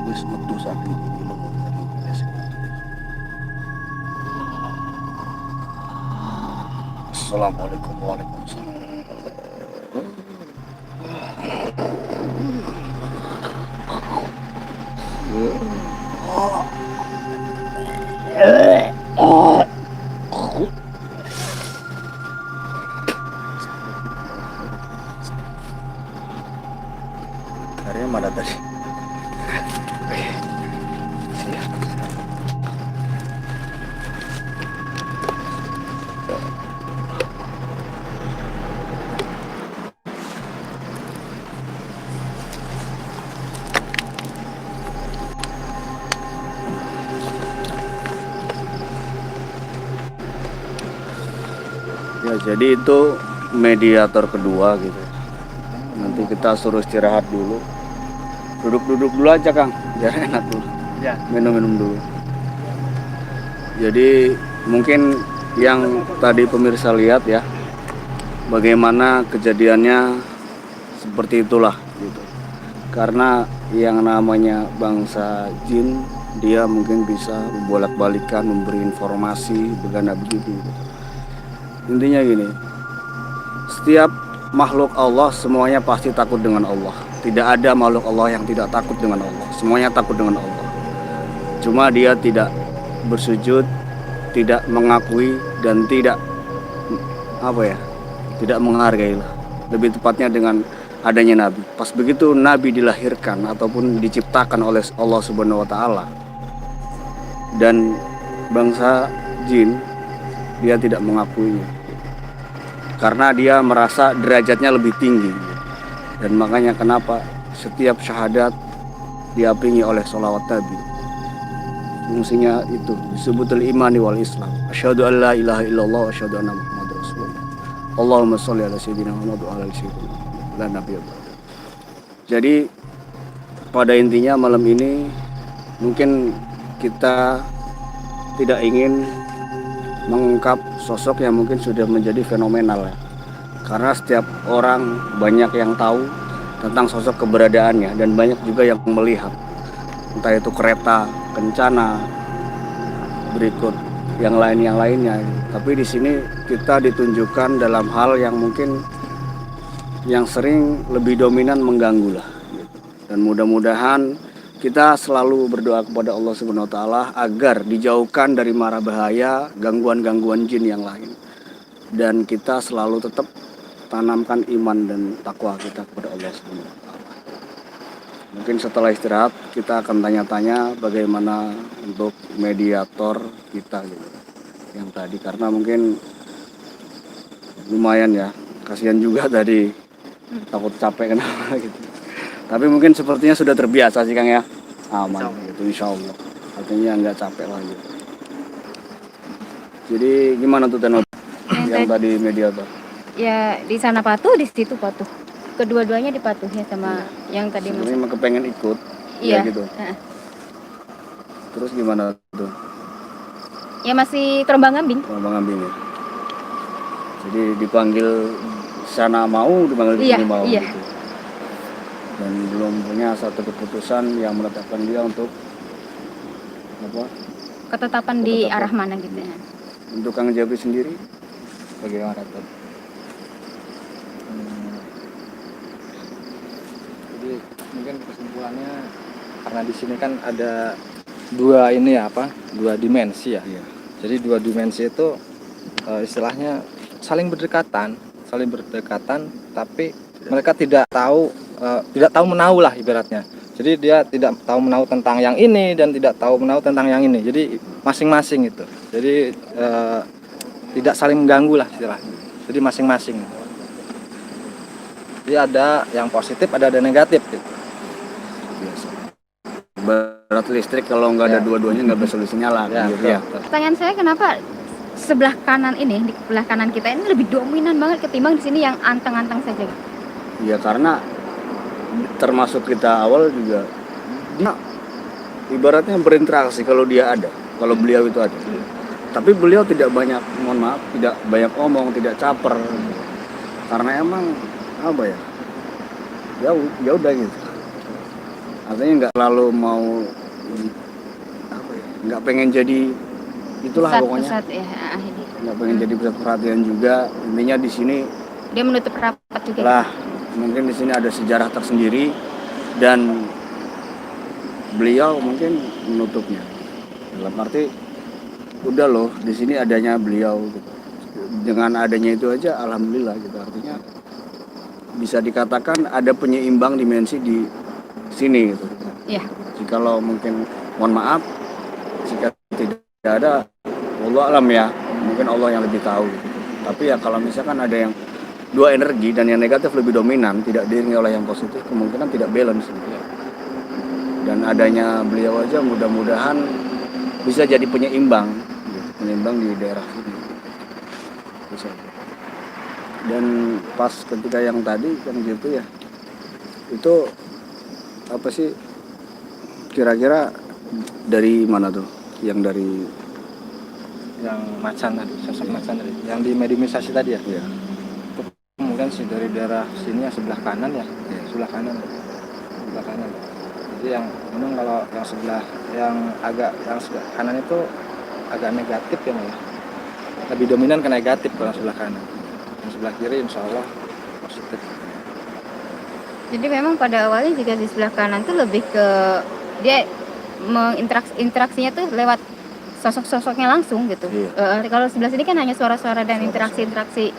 Wis metu sapi Assalamualaikum warahmatullahi wabarakatuh. Karya mana tadi? Ya, jadi itu mediator kedua gitu. Nanti kita suruh istirahat dulu. Duduk-duduk dulu aja, Kang. Biar enak dulu. Ya. Minum-minum dulu. Jadi mungkin yang tadi pemirsa lihat ya, bagaimana kejadiannya seperti itulah gitu. Karena yang namanya bangsa jin, dia mungkin bisa bolak-balikan memberi informasi begana begitu gitu. Intinya gini, setiap makhluk Allah semuanya pasti takut dengan Allah. Tidak ada makhluk Allah yang tidak takut dengan Allah. Semuanya takut dengan Allah. Cuma dia tidak bersujud, tidak mengakui dan tidak tidak menghargai lah. Lebih tepatnya dengan adanya Nabi. Pas begitu Nabi dilahirkan ataupun diciptakan oleh Allah Subhanahu Wa Taala, dan bangsa jin dia tidak mengakuinya karena dia merasa derajatnya lebih tinggi, dan makanya kenapa setiap syahadat diapingi oleh sholawat Nabi. Fungsinya itu disebut al-imani wal Islam. Asyhadu an la ilaha illallah wa asyhadu anna Muhammadar Rasulullah. Allahumma sholli ala sayyidina Muhammad wa ala ali sayyidina dan Nabi. Jadi pada intinya malam ini mungkin kita tidak ingin mengungkap sosok yang mungkin sudah menjadi fenomenal ya. Karena setiap orang banyak yang tahu tentang sosok keberadaannya dan banyak juga yang melihat, entah itu kereta kencana, berikut yang lainnya. Tapi di sini kita ditunjukkan dalam hal yang mungkin yang sering lebih dominan mengganggu lah. Dan mudah-mudahan kita selalu berdoa kepada Allah Subhanahu wa taala agar dijauhkan dari mara bahaya, gangguan-gangguan jin yang lain. Dan kita selalu tetap tanamkan iman dan takwa kita kepada Allah Subhanahu wa taala. Mungkin setelah istirahat kita akan tanya-tanya bagaimana untuk mediator kita gitu. Yang tadi karena mungkin lumayan ya, kasihan juga tadi takut capek kenapa gitu. Tapi mungkin sepertinya sudah terbiasa sih Kang ya, aman gitu insya Allah. Artinya nggak capek lagi. Jadi gimana tuh Tenor yang tadi mediator? Ya di sana patuh, di situ patuh. Kedua-duanya dipatuhi sama yang tadi Sebenarnya masuk. emang kepengen ikut, Iya. ya gitu. Terus gimana tuh? Ya masih terombang-ambing. Bang Ambing ya. Jadi dipanggil sana mau, dipanggil di Iya, sini mau iya. gitu. Dan belum punya satu keputusan yang menetapkan dia untuk apa? Ketetapan di Ketetapan. arah mana gitu ya. Untuk Kang Jabri sendiri bagaimana tuh? Jadi mungkin kesimpulannya karena di sini kan ada dua ini ya apa? Dua dimensi ya. Iya. Jadi dua dimensi itu istilahnya saling berdekatan, tapi mereka tidak tahu menahu lah ibaratnya. Jadi dia tidak tahu menahu tentang yang ini dan tidak tahu menahu tentang yang ini. Jadi masing-masing itu. Jadi tidak saling mengganggu lah istilahnya. Jadi masing-masing. Jadi ada yang positif, ada negatif gitu. Biasa. Berat listrik kalau nggak ada Ya. dua-duanya nggak bisa solusi nyala Ya, gitu betul, ya. betul. Pertanyaan saya kenapa sebelah kanan ini, di sebelah kanan kita ini lebih dominan banget ketimbang di sini yang anteng-anteng saja. Ya karena termasuk kita awal juga dia ibaratnya berinteraksi kalau dia ada, kalau beliau itu ada. Tapi beliau tidak banyak, mohon maaf, tidak banyak omong, tidak caper. Karena emang apa ya? Ya udah gitu. Artinya nggak lalu mau apa ya? Nggak pengen jadi itulah pokoknya. Pusat ya ini. Nggak pengen jadi pusat perhatian juga. Intinya di sini Dia menutup rapat juga. lah mungkin di sini ada sejarah tersendiri dan beliau mungkin menutupnya dalam arti udah loh di sini adanya beliau gitu. Dengan adanya itu aja alhamdulillah gitu, artinya bisa dikatakan ada penyeimbang dimensi di sini gitu. Iya. Jikalau mungkin mohon maaf jika tidak ada Allah alam ya, mungkin Allah yang lebih tahu gitu. Tapi ya kalau misalkan ada yang dua energi dan yang negatif lebih dominan, tidak diiringi oleh yang positif, kemungkinan tidak balance gitu. Dan adanya beliau aja mudah-mudahan bisa jadi penyeimbang gitu. Penyeimbang di daerah sini bisa. Dan pas ketika yang tadi kan gitu ya, itu apa sih kira-kira dari mana tuh yang dari Yang macan tadi, sosok macan tadi, yang dimediumisasi tadi ya. ya Kemudian sih dari daerah sini ya sebelah kanan ya, Iya. sebelah kanan. Jadi yang memang kalau yang sebelah kanan itu agak negatif ya, Mbak, ya. Lebih dominan ke negatif kalau sebelah kanan. Yang sebelah kiri insya Allah positif. Jadi memang pada awalnya juga di sebelah kanan tuh lebih ke dia interaksinya tuh lewat sosok-sosoknya langsung gitu. Iya. Kalau sebelah sini kan hanya suara-suara dan interaksi-interaksi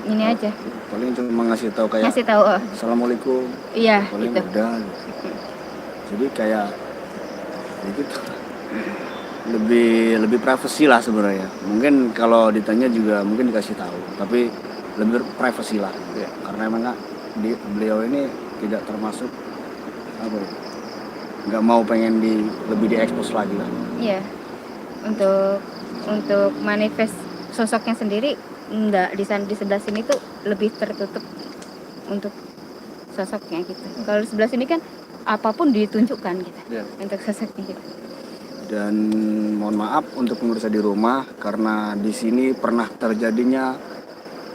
ini aja. paling cuma ngasih tahu kayak Ngasih tahu, assalamualaikum iya paling gitu. udah gitu. Jadi kayak ya gitu lebih privasi lah sebenarnya. Mungkin kalau ditanya juga mungkin dikasih tahu, tapi lebih privasi lah gitu ya. Karena emang beliau ini tidak termasuk apa ya, nggak mau pengen lebih diekspos lagi lah. Iya. Untuk manifest sosoknya sendiri enggak, di sebelah sini tuh lebih tertutup untuk sosoknya gitu. Kalau di sebelah sini kan apapun ditunjukkan gitu Iya. untuk sosoknya gitu. Dan mohon maaf untuk pemirsa di rumah karena di sini pernah terjadinya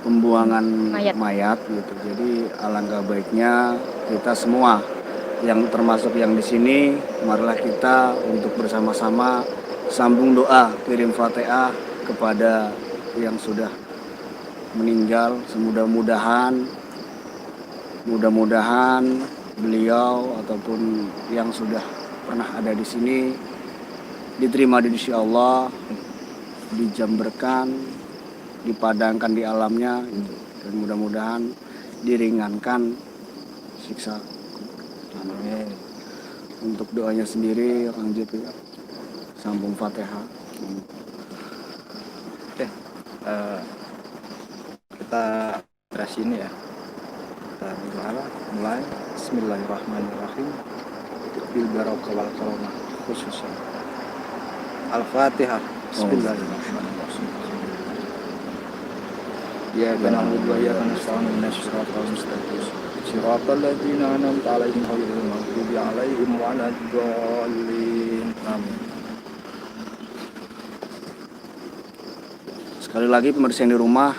pembuangan mayat gitu. Jadi alangkah baiknya kita semua yang termasuk yang di sini, marilah kita untuk bersama-sama sambung doa, kirim Fatihah kepada yang sudah meninggal. Mudah-mudahan beliau ataupun yang sudah pernah ada di sini diterima di sisi Allah, dijamberkan, dipadangkan di alamnya gitu. Dan mudah-mudahan diringankan siksa. Amin. Untuk doanya sendiri lanjut ya, sambung Fatihah. Kita dari sini ya, kita mulai. Bismillahirrahmanirrahim. Bil barakah wal karamah khususnya Al-Fatihah. Bismillahirrahmanirrahim. Ya kana wa ya kana sa'an nasratul mustaqim. Siratal ladzina an'amta 'alaihim ghairil maghdubi 'alaihim waladdallin. Amin. Sekali lagi pemirsa yang di rumah,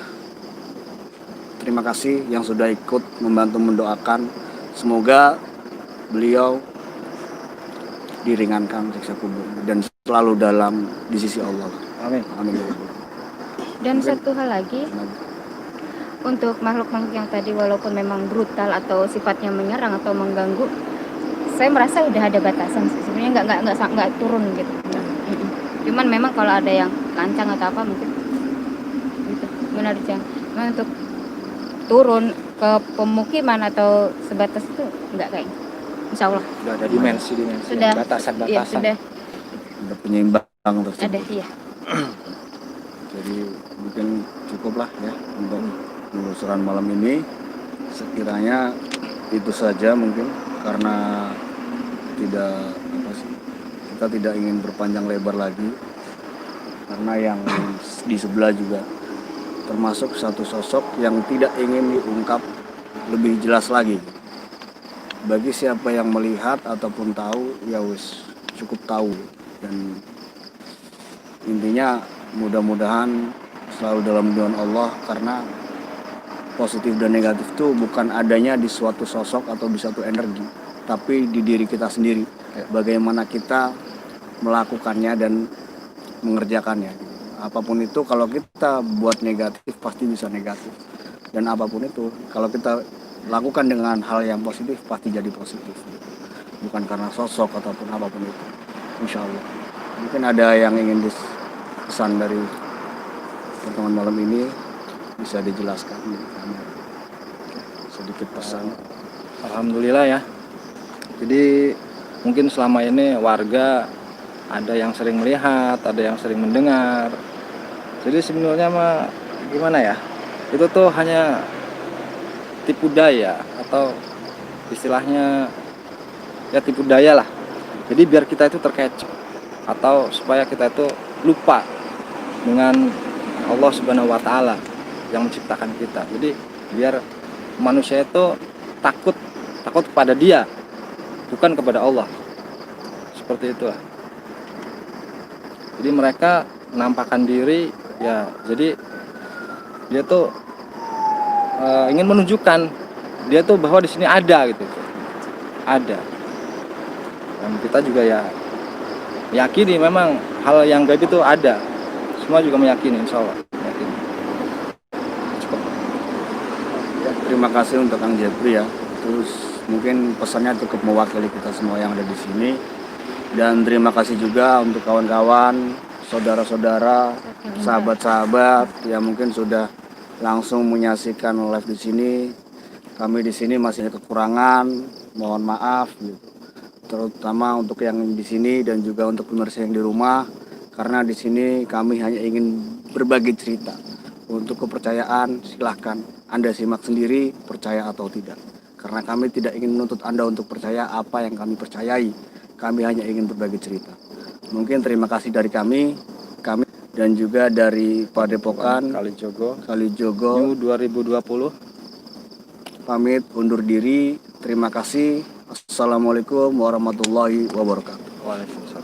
terima kasih yang sudah ikut membantu mendoakan. Semoga beliau diringankan siksa kubur dan selalu dalam di sisi Allah. Amin. Amin. Dan satu hal lagi, untuk makhluk-makhluk yang tadi walaupun memang brutal atau sifatnya menyerang atau mengganggu, saya merasa udah ada batasan sih. Sebenarnya nggak turun gitu. Cuman memang kalau ada yang lancang atau apa mungkin gitu. Benar Cang. Cuman untuk turun ke pemukiman atau sebatas itu enggak kayaknya. Insya Allah. Sudah ada dimensi-dimensi, Sudah. batasan-batasan. Iya, sudah Ada penyeimbang tersebut. ada, iya. Jadi mungkin cukuplah ya untuk penelusuran malam ini. Sekiranya itu saja mungkin karena kita tidak ingin berpanjang lebar lagi karena yang di sebelah juga termasuk satu sosok yang tidak ingin diungkap lebih jelas lagi. Bagi siapa yang melihat ataupun tahu, ya wis cukup tahu. Dan intinya mudah-mudahan selalu dalam lindungan Allah, karena positif dan negatif itu bukan adanya di suatu sosok atau di suatu energi, tapi di diri kita sendiri. Bagaimana kita melakukannya dan mengerjakannya. Apapun itu, kalau kita buat negatif pasti bisa negatif. Dan apapun itu, kalau kita lakukan dengan hal yang positif pasti jadi positif. Bukan karena sosok ataupun apapun itu. Insya Allah. Mungkin ada yang ingin pesan dari pertemuan malam ini, bisa dijelaskan sedikit pesan. Alhamdulillah ya. Jadi mungkin selama ini warga ada yang sering melihat, ada yang sering mendengar. Jadi sebenarnya mah gimana ya? Itu tuh hanya tipu daya atau istilahnya ya tipu daya lah. Jadi biar kita itu terkecoh atau supaya kita itu lupa dengan Allah Subhanahu wa taala yang menciptakan kita. Jadi biar manusia itu takut kepada Dia, bukan kepada Allah. Seperti itu lah. Jadi mereka menampakkan diri ya, jadi dia tuh ingin menunjukkan dia tuh bahwa di sini ada gitu. Ada. Dan kita juga ya meyakini memang hal yang gaib itu ada. Semua juga meyakini, insya Allah. Meyakini. Cukup. Ya, terima kasih untuk Kang Jepri ya. Terus mungkin pesannya cukup mewakili kita semua yang ada di sini. Dan terima kasih juga untuk kawan-kawan, saudara-saudara, sahabat-sahabat yang mungkin sudah langsung menyaksikan live di sini. Kami di sini masih ada kekurangan, mohon maaf gitu. Terutama untuk yang di sini dan juga untuk pemirsa yang di rumah, karena di sini kami hanya ingin berbagi cerita. Untuk kepercayaan silahkan Anda simak sendiri, percaya atau tidak. Karena kami tidak ingin menuntut Anda untuk percaya apa yang kami percayai. Kami hanya ingin berbagi cerita. Mungkin terima kasih dari kami dan juga dari Padepokan Kalijogo Kalijogo. New 2020. Pamit undur diri. Terima kasih. Assalamualaikum warahmatullahi wabarakatuh. Waalaikumsalam.